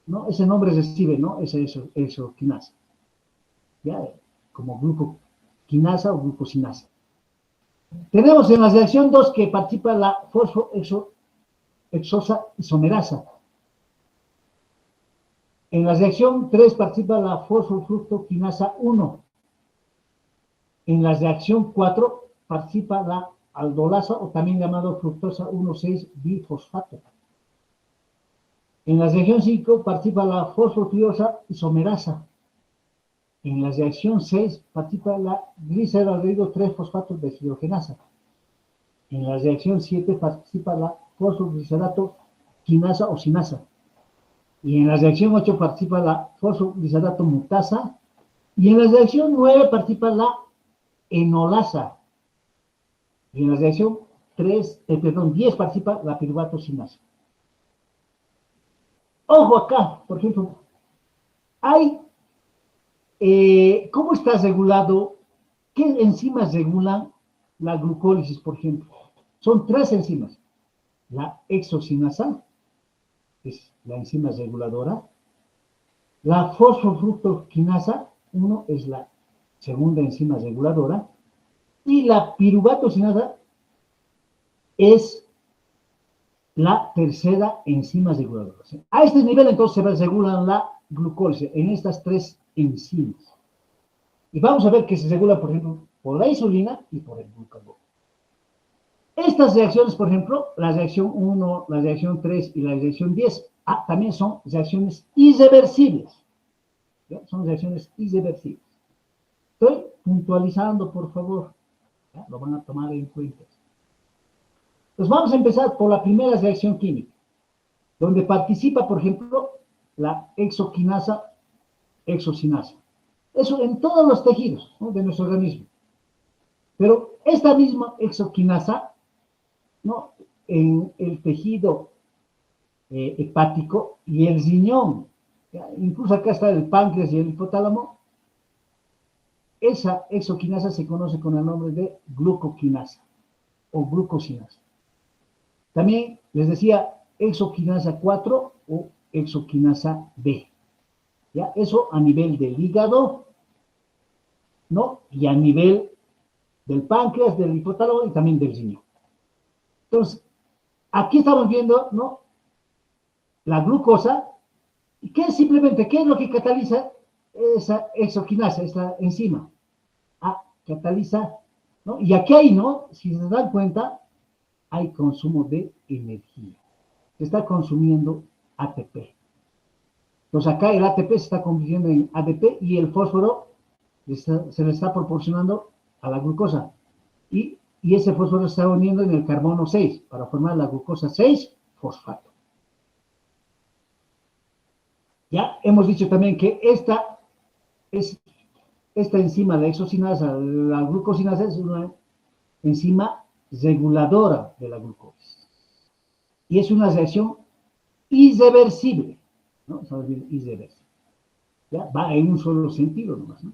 ¿no? Ese nombre recibe, ¿no?, esa exoquinasa, ¿ya?, como glucoquinasa o glucosinasa. Tenemos en la reacción 2 que participa la fosfoexosa isomerasa. En la reacción 3 participa la fosfofructoquinasa 1. En la reacción 4 participa la aldolasa, o también llamado fructosa 1,6-bifosfato. En la reacción 5 participa la fosfotiosa isomerasa. En la reacción 6 participa la gliceraldehído 3-fosfato deshidrogenasa. En la reacción 7 participa la fosfoglicerato quinasa o sinasa. Y en la reacción 8 participa la fosfoglicerato mutasa. Y en la reacción 9 participa la enolasa. Y en la reacción 10 participa la piruvato sinasa. Ojo acá, por ejemplo, hay, ¿cómo está regulado? ¿Qué enzimas regulan la glucólisis, por ejemplo? Son 3 enzimas. La exocinasa, que es la enzima reguladora. La fosfofructoquinasa 1 es la segunda enzima reguladora. Y la piruvato sinasa es la tercera enzima reguladora. A este nivel, entonces, se regulan la glucólisis en estas 3 enzimas. Y vamos a ver que se regula, por ejemplo, por la insulina y por el glucagón. Estas reacciones, por ejemplo, la reacción 1, la reacción 3 y la reacción 10, también son reacciones irreversibles. ¿Ya? Son reacciones irreversibles. Estoy puntualizando, por favor. ¿Ya? Lo van a tomar en cuenta. Entonces, vamos a empezar por la primera reacción química, donde participa, por ejemplo, la exoquinasa, exocinasa. Eso en todos los tejidos, ¿no?, de nuestro organismo. Pero esta misma exoquinasa, ¿no? En el tejido hepático y el riñón, ¿ya? Incluso acá está el páncreas y el hipotálamo, esa exoquinasa se conoce con el nombre de glucoquinasa o glucosinasa. También les decía exoquinasa 4 o exoquinasa B. ¿Ya? Eso a nivel del hígado, ¿no? Y a nivel del páncreas, del hipotálamo y también del riñón. Entonces, aquí estamos viendo, ¿no? La glucosa, y que simplemente, ¿qué es lo que cataliza esa exoquinasa, esta enzima? Ah, cataliza, ¿no? Y aquí hay, ¿no? Si se dan cuenta, hay consumo de energía. Se está consumiendo ATP. Entonces acá el ATP se está convirtiendo en ADP y el fósforo se le está proporcionando a la glucosa. Y ese fósforo se está uniendo en el carbono 6 para formar la glucosa 6 fosfato. Ya hemos dicho también que esta enzima, la exocinasa, la glucosinasa, es una enzima reguladora de la glucosa. Y es una reacción irreversible, ¿no? Estamos viendo irreversible. ¿Ya? Va en un solo sentido nomás, ¿no?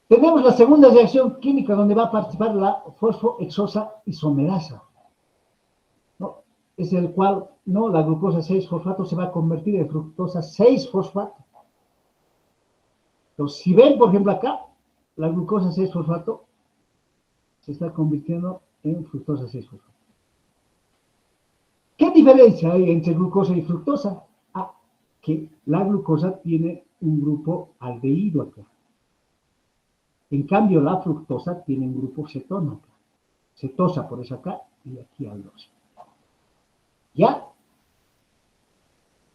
Tenemos la segunda reacción química donde va a participar la fosfohexosa isomerasa, ¿no? Es el cual, ¿no? La glucosa 6-fosfato se va a convertir en fructosa 6-fosfato. Entonces, si ven, por ejemplo, acá, la glucosa 6-fosfato se está convirtiendo en fructosa 6-fosfato. ¿Qué diferencia hay entre glucosa y fructosa? Ah, que la glucosa tiene un grupo aldehído acá. En cambio, la fructosa tiene un grupo cetona acá. Cetosa por eso acá y aquí aldose. ¿Ya?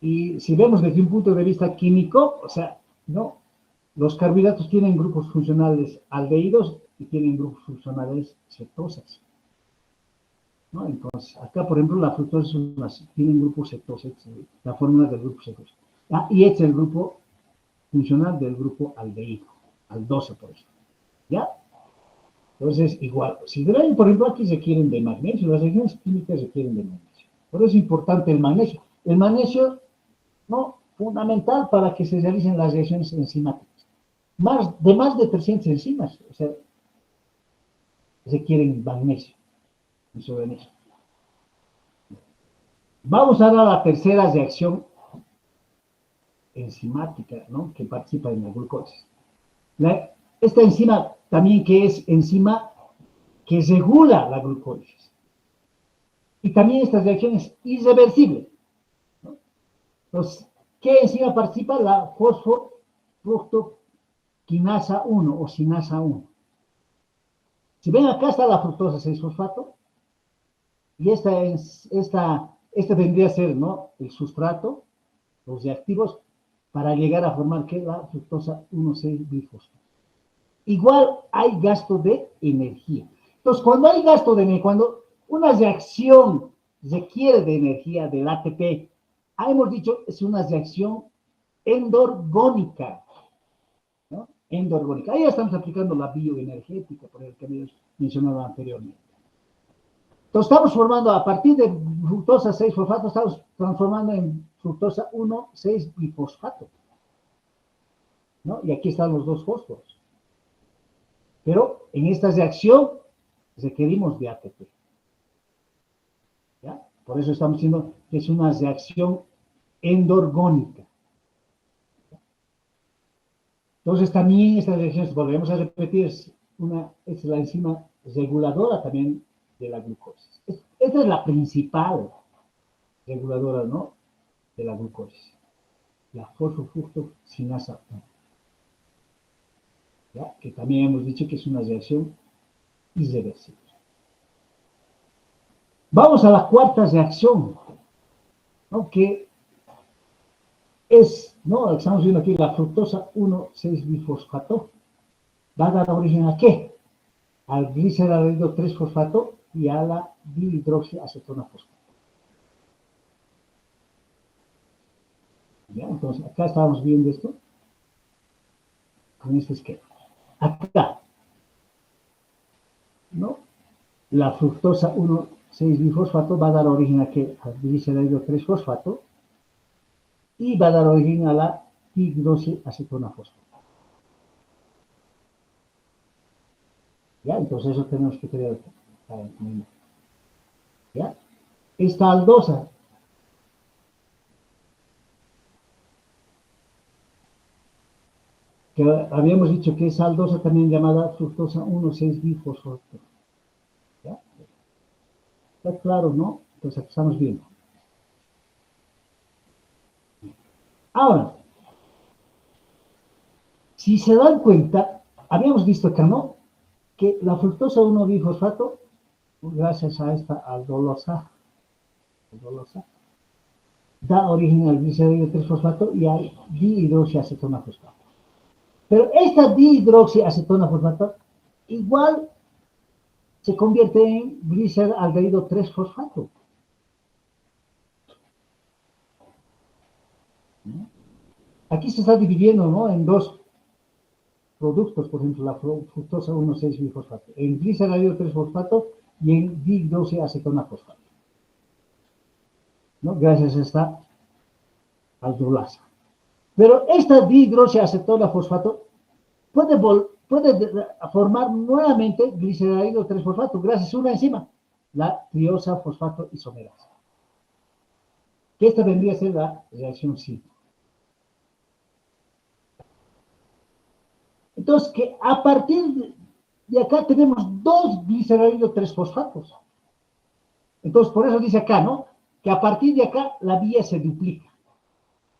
Y si vemos desde un punto de vista químico, o sea, no, los carbohidratos tienen grupos funcionales aldehídos y tienen grupos funcionales cetosas. ¿No? Entonces, acá, por ejemplo, la fructosa tiene un grupo cetosa, la fórmula del grupo cetosa. Ah, y este es el grupo funcional del grupo aldehído, aldose por eso. ¿Ya? Entonces, igual, si ven, por ejemplo, aquí se quieren de magnesio, las reacciones químicas se quieren de magnesio. Por eso es importante el magnesio. El magnesio, ¿no? Fundamental para que se realicen las reacciones enzimáticas. Más de 300 enzimas, o sea, requieren magnesio en su organismo. Vamos a la tercera reacción enzimática, ¿no? Que participa en la glucosa. Esta enzima también que es enzima que regula la glucólisis. Y también esta reacción es irreversible, ¿no? Entonces, ¿qué enzima participa? La fosfofructoquinasa 1 o sinasa 1. Si ven, acá está la fructosa 6-fosfato y esta vendría a ser, ¿no? El sustrato, los reactivos, para llegar a formar ¿qué? La fructosa 1,6-bifosfato. Igual hay gasto de energía. Entonces, cuando hay gasto de energía, cuando una reacción requiere de energía del ATP, hemos dicho, es una reacción endorgónica, ¿no? Endorgónica. Ahí estamos aplicando la bioenergética, por el que habíamos mencionado anteriormente. Entonces, estamos formando, a partir de fructosa 6-fosfato, estamos transformando en fructosa 1,6-bifosfato, ¿no? Y aquí están los dos fósforos. Pero en esta reacción requerimos de ATP. ¿Ya? Por eso estamos diciendo que es una reacción endorgónica. Entonces también estas reacciones, volvemos a repetir, es la enzima reguladora también de la glucosa. Esta es la principal reguladora, ¿no? De la glucosa. La fosfofructoquinasa 1. ¿Ya? Que también hemos dicho que es una reacción irreversible. Vamos a la cuarta reacción, ¿no? Que es, ¿no? Estamos viendo aquí la fructosa 1,6-bifosfato. Va a dar origen a qué? Al gliceraldehído 3-fosfato y a la dihidroxiacetona fosfato. ¿Ya? Entonces, acá estamos viendo esto con este esquema. acá, ¿no? La fructosa 1,6-bifosfato va a dar origen a qué? Al gliceraldehido 3-fosfato y va a dar origen a la hidroxiacetona fosfato. ¿Ya? Entonces eso tenemos que tener en cuenta. ¿Ya? Esta aldosa que habíamos dicho que es aldosa también llamada fructosa 1,6-bifosfato. ¿Ya? Está claro, ¿no? Entonces aquí estamos viendo. Ahora, si se dan cuenta, habíamos visto acá, ¿no? Que la fructosa 1,bifosfato, gracias a esta aldolosa, da origen al gliceraldehido 3-fosfato y al dihidroxiacetona fosfato. Pero esta dihidroxiacetona fosfato igual se convierte en gliceraldehído 3-fosfato. Aquí se está dividiendo, ¿no? En dos productos, por ejemplo, la fructosa 1,6-bifosfato, en gliceraldehído 3-fosfato y en dihidroxiacetona fosfato, ¿no? Gracias a esta aldolasa. Pero esta dihidroxiacetona fosfato puede formar nuevamente gliceraldehído 3-fosfato gracias a una enzima, la triosa fosfato isomerasa. Que esta vendría a ser la reacción 5. Entonces, que a partir de acá tenemos dos gliceraldehído 3-fosfatos. Entonces, por eso dice acá, ¿no? Que a partir de acá la vía se duplica,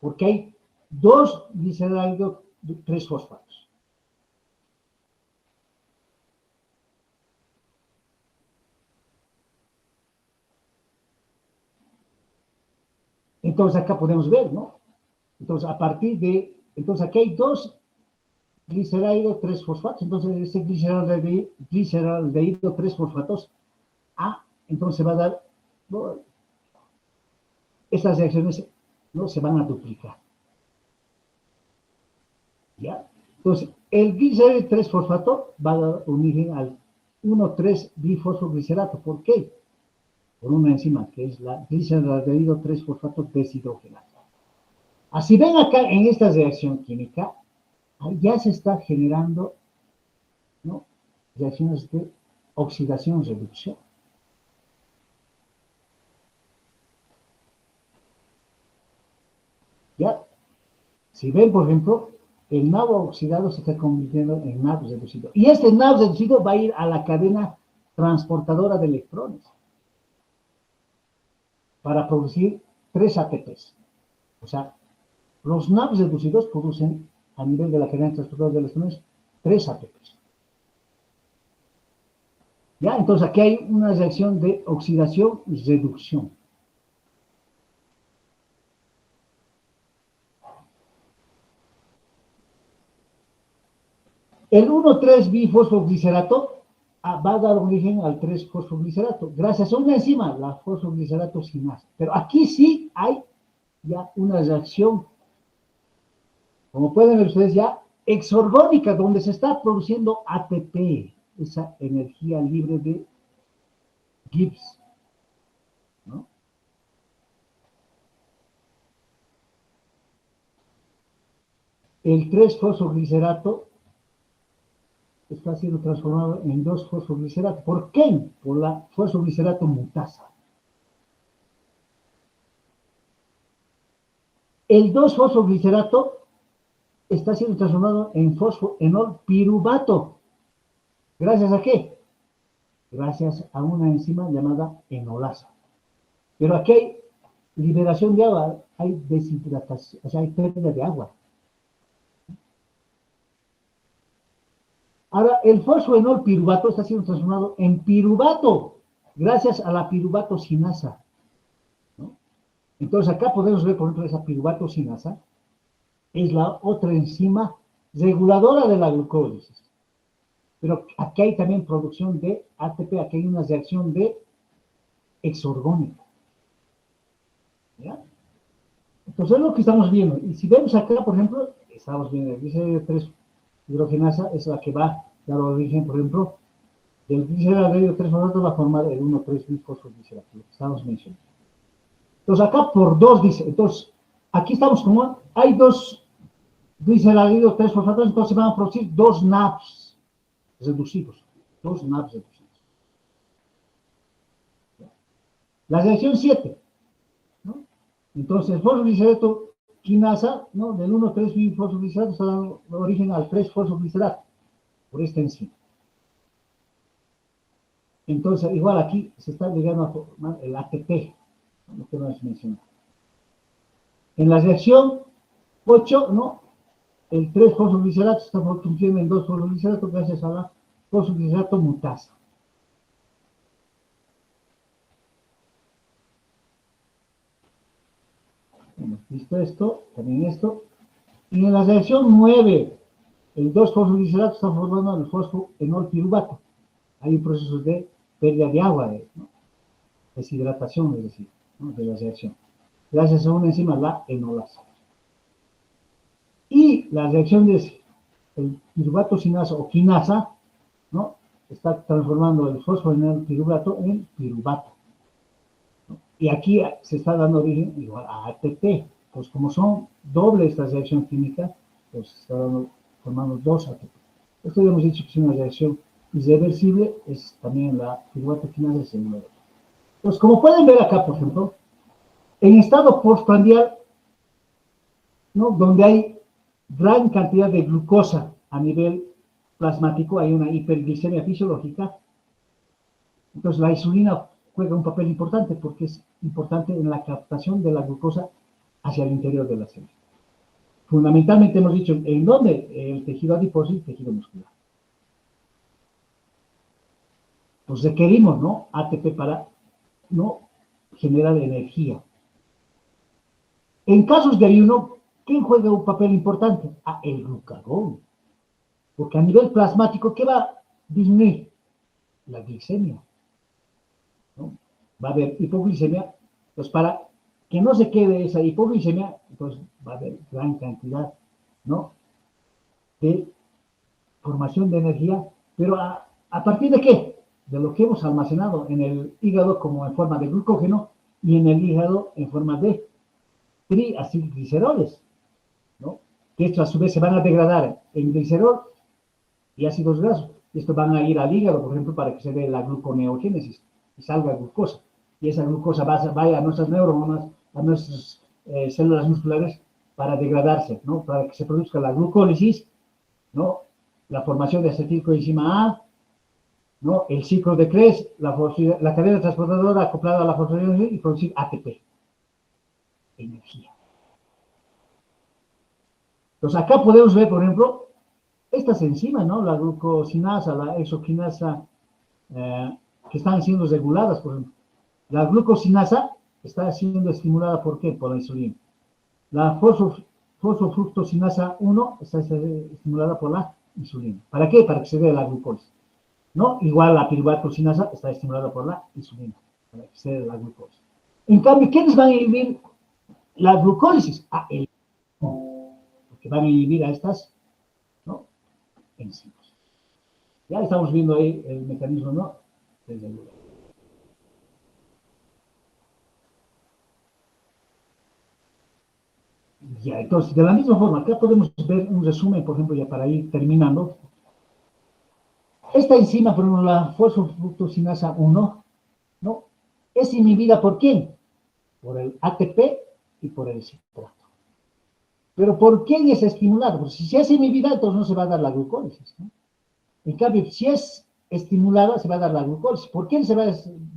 porque hay dos gliceraldehído 3-fosfatos. Entonces, acá podemos ver, ¿no? Entonces, entonces aquí hay dos gliceraldehído 3-fosfatos, entonces ese gliceraldehído 3-fosfatos, entonces va a dar, ¿no? Estas reacciones no se van a duplicar. ¿Ya? Entonces, el gliceraldehído 3-fosfato va a dar origen al 1,3-bifosfoglicerato. ¿Por qué? Por una enzima que es la gliceraldehído 3-fosfato deshidrogenasa. Así ven acá en esta reacción química, ya se está generando, ¿no? Reacciones de oxidación-reducción. ¿Ya? Si ven, por ejemplo, el NAD oxidado se está convirtiendo en NAD reducido. Y este NAD reducido va a ir a la cadena transportadora de electrones para producir 3 ATPs. O sea, los NAD reducidos producen a nivel de la cadena transportadora de electrones 3 ATPs. ¿Ya? Entonces aquí hay una reacción de oxidación y reducción. El 1,3-bifosfoglicerato va a dar origen al 3-fosfoglicerato, gracias a una enzima, la fosfoglicerato sinasa. Pero aquí sí hay ya una reacción, como pueden ver ustedes ya, exorgónica, donde se está produciendo ATP, esa energía libre de Gibbs, ¿no? El 3-fosfoglicerato está siendo transformado en 2-fosfoglicerato. ¿Por qué? Por la fosfoglicerato mutasa. El 2-fosfoglicerato está siendo transformado en fosfoenol piruvato. ¿Gracias a qué? Gracias a una enzima llamada enolasa. Pero aquí hay liberación de agua, hay deshidratación, o sea, hay pérdida de agua. Ahora, el fosfoenol piruvato está siendo transformado en piruvato, gracias a la piruvato sinasa, ¿no? Entonces, acá podemos ver, por ejemplo, esa piruvato sinasa es la otra enzima reguladora de la glucólisis. Pero aquí hay también producción de ATP, aquí hay una reacción de exorgónica. ¿Ya? Entonces es lo que estamos viendo. Y si vemos acá, por ejemplo, estamos viendo el gliceraldehído hidrogenasa es la que va a dar origen, por ejemplo, del gliceraldehído 3-fosfato va a formar el 1,3-bifosfoglicerato, lo que estamos mencionando. Entonces, acá por 2 dice, entonces, aquí estamos como, hay 2 gliceraldehído 3-fosfatos, entonces van a producir 2 NAPs reducidos, 2 NAPs reducidos. La reacción 7, ¿no? Entonces, el fosfoglicerato quinasa, ¿no? Del 1,3-bifosfoglicerato está dando origen al 3-fosfoglicerato, por esta enzima. Entonces, igual aquí se está llegando a formar el ATP, lo que hemos mencionado. En la reacción 8, ¿no? El 3-fosfoglicerato está convirtiendo en 2-fosfoglicerato gracias a la fosfoglicerato mutasa. Hemos visto esto, también esto. Y en la reacción 9, el 2-fosfoglicerato está formando el fosfoenolpiruvato. Hay un proceso de pérdida de agua, ¿no? Deshidratación, es decir, ¿no? De la reacción. Gracias a una enzima, la enolasa. Y la reacción de el piruvato sinasa o quinasa, ¿no? Está transformando el fosfoenolpiruvato en piruvato. ¿No? Y aquí se está dando origen igual a ATP. Pues como son doble esta reacción química, pues se está formando 2 ATP. Esto ya hemos dicho que es una reacción irreversible, es también la piruvato quinasa celular. Pues como pueden ver acá, por ejemplo, en estado postprandial, ¿no? Donde hay gran cantidad de glucosa a nivel plasmático, hay una hiperglicemia fisiológica. Entonces la insulina juega un papel importante porque es importante en la captación de la glucosa hacia el interior de la célula. Fundamentalmente hemos dicho, ¿en dónde? El tejido adiposo y el tejido muscular. Pues requerimos, ¿no? ATP para, ¿no? Generar energía. En casos de ayuno, ¿quién juega un papel importante? Ah, el glucagón. Porque a nivel plasmático, ¿qué va a disminuir? La glicemia, ¿no? Va a haber hipoglicemia, pues para que no se quede esa hipoglicemia, pues va a haber gran cantidad, ¿no? De formación de energía, pero ¿a partir de qué? De lo que hemos almacenado en el hígado como en forma de glucógeno y en el hígado en forma de triacilgliceroles, ¿no? Que estos a su vez se van a degradar en glicerol y ácidos grasos. Y estos van a ir al hígado, por ejemplo, para que se dé la gluconeogénesis y salga glucosa. Y esa glucosa vaya a nuestras neuronas, a nuestras células musculares para degradarse, ¿no? Para que se produzca la glucólisis, ¿no? La formación de acetilcoenzima A, ¿no? El ciclo de Krebs, la cadena transportadora acoplada a la fosforilación y producir ATP. Energía. Entonces acá podemos ver, por ejemplo, estas enzimas, ¿no? La glucosinasa, la exoquinasa, que están siendo reguladas, por ejemplo. La glucosinasa está siendo estimulada, ¿por qué? Por la insulina. La fosfofructosinasa 1 está estimulada por la insulina. ¿Para qué? Para que se dé la glucosa, ¿no? Igual la piruvato-sinasa está estimulada por la insulina, para que se dé la glucosa. En cambio, ¿quiénes van a inhibir la glucólisis? El porque van a inhibir a estas, ¿no? Enzimas. Ya estamos viendo ahí el mecanismo, ¿no? Desde luego. Ya, entonces, de la misma forma, acá podemos ver un resumen, por ejemplo, ya para ir terminando. Esta enzima, por ejemplo, la fosfofructosinasa 1, ¿no? Es inhibida ¿por quién? Por el ATP y por el citrato. Pero ¿por quién es estimulada? Porque si es inhibida, entonces no se va a dar la glucólisis, ¿no? En cambio, si es estimulada, se va a dar la glucólisis. ¿Por quién va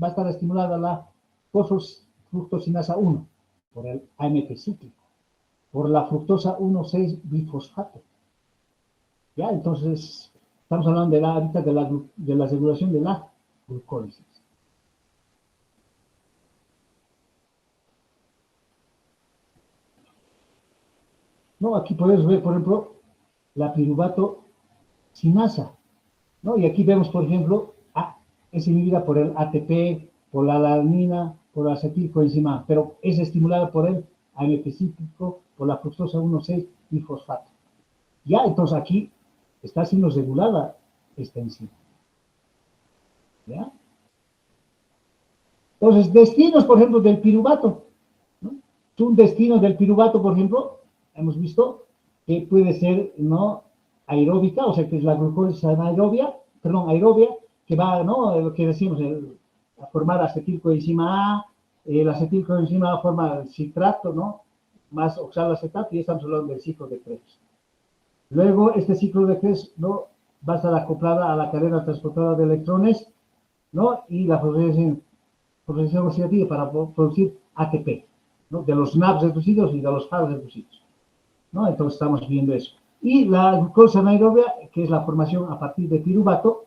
a estar estimulada la fosfofructosinasa 1? Por el AMP cíclico, por la fructosa 1,6-bifosfato. ¿Ya? Entonces, estamos hablando ahorita de la regulación de la glucólisis. ¿No? Aquí podemos ver, por ejemplo, la piruvato sinasa, ¿no? Y aquí vemos, por ejemplo, es inhibida por el ATP, por la alanina, por la acetilcoenzima A, pero es estimulada por el AMP cíclico, por la fructosa 1,6-bifosfato. Ya, entonces aquí está siendo regulada esta enzima. ¿Ya? Entonces, destinos, por ejemplo, del piruvato, ¿no? Un destino del piruvato, por ejemplo, hemos visto que puede ser, ¿no?, aeróbica, o sea, que es la glucosa aerobia, que va, ¿no?, lo que decimos, a formar acetilcoenzima A, el acetilcoenzima A forma el citrato, ¿no?, más oxalacetato, y estamos hablando del ciclo de Krebs. Luego, este ciclo de Krebs, ¿no?, va a estar acoplada a la cadena transportadora de electrones, ¿no?, y la procesión oxidativa para producir ATP, ¿no?, de los NAPs reducidos y de los FAS reducidos, ¿no? Entonces estamos viendo eso. Y la glucosa anaerobia, que es la formación a partir de piruvato,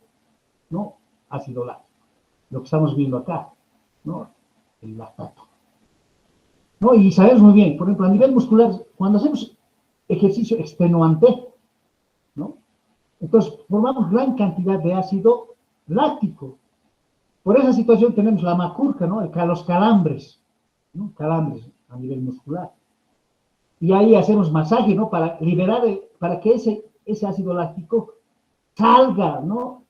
¿no?, ácido láctico. Lo que estamos viendo acá, ¿no?, el lactato. ¿No? Y sabemos muy bien, por ejemplo, a nivel muscular, cuando hacemos ejercicio extenuante, ¿no?, entonces formamos gran cantidad de ácido láctico. Por esa situación tenemos la macurca, ¿no?, los calambres, ¿no?, calambres a nivel muscular. Y ahí hacemos masaje, ¿no?, para liberar, para que ese ácido láctico salga, ¿no?,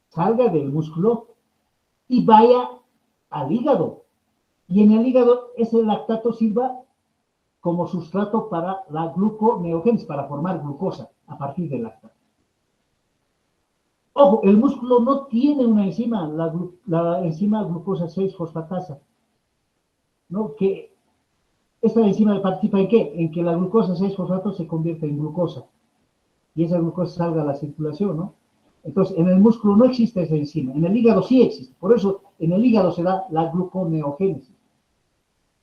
salga del músculo y vaya al hígado. Y en el hígado ese lactato sirva como sustrato para la gluconeogénesis, para formar glucosa a partir del lactato. Ojo, el músculo no tiene una enzima, la enzima glucosa 6-fosfatasa, ¿no?, que esta enzima participa en qué? En que la glucosa 6-fosfato se convierta en glucosa y esa glucosa salga a la circulación, ¿no? Entonces, en el músculo no existe esa enzima, en el hígado sí existe, por eso en el hígado se da la gluconeogénesis,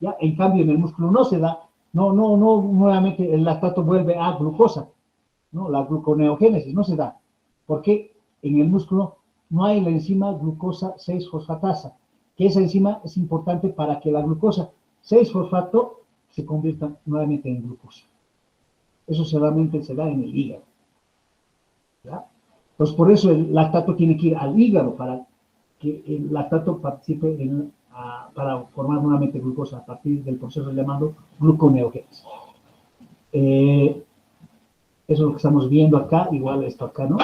¿ya? En cambio, en el músculo no se da, no, nuevamente el lactato vuelve a glucosa, ¿no? La gluconeogénesis no se da, porque en el músculo no hay la enzima glucosa 6-fosfatasa, que esa enzima es importante para que la glucosa 6-fosfato se convierta nuevamente en glucosa. Eso solamente se da en el hígado, ¿ya? Entonces, por eso el lactato tiene que ir al hígado para que el lactato participe para formar nuevamente glucosa a partir del proceso llamado gluconeogénesis. Eso es lo que estamos viendo acá, igual esto acá, ¿no?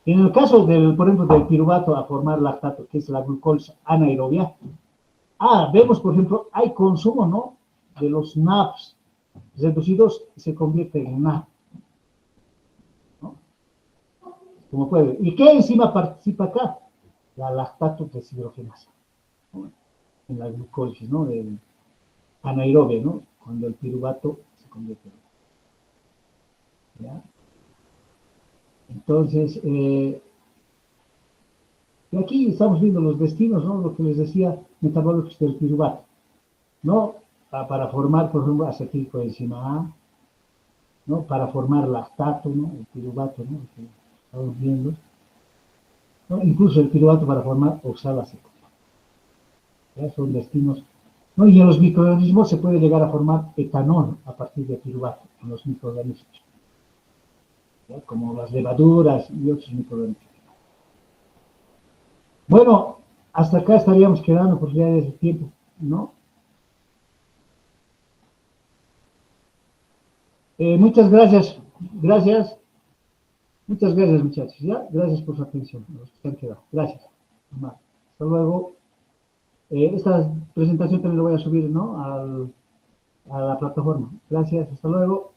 En el caso, por ejemplo, del piruvato a formar lactato, que es la glucosa anaerobia, vemos, por ejemplo, hay consumo, ¿no?, de los NAPs reducidos, se convierte en NAP, ¿no?, como puede ver. ¿Y qué enzima participa acá? La lactato deshidrogenasa, ¿no?, en la glucólisis, ¿no?, del anaerobia, ¿no?, cuando el piruvato se convierte en NAP, ¿ya? Entonces, y aquí estamos viendo los destinos, ¿no?, lo que les decía, metabólicos del piruvato, ¿no?, para formar, por ejemplo, acetilcoenzima A, ¿no?, para formar lactato, ¿no?, el piruvato, ¿no?, que estamos viendo, ¿no?, incluso el piruvato para formar oxalacetato. ¿Ya? Son destinos, ¿no? Y en los microorganismos se puede llegar a formar etanol a partir de piruvato, en los microorganismos, ¿ya?, como las levaduras y otros microorganismos. Bueno, hasta acá estaríamos quedando por ya desde tiempo, ¿no? Muchas gracias, muchas gracias, muchachos, ¿ya? Gracias por su atención, los que se han quedado. Gracias. Hasta luego. Esta presentación también la voy a subir, ¿no?, a la plataforma. Gracias, hasta luego.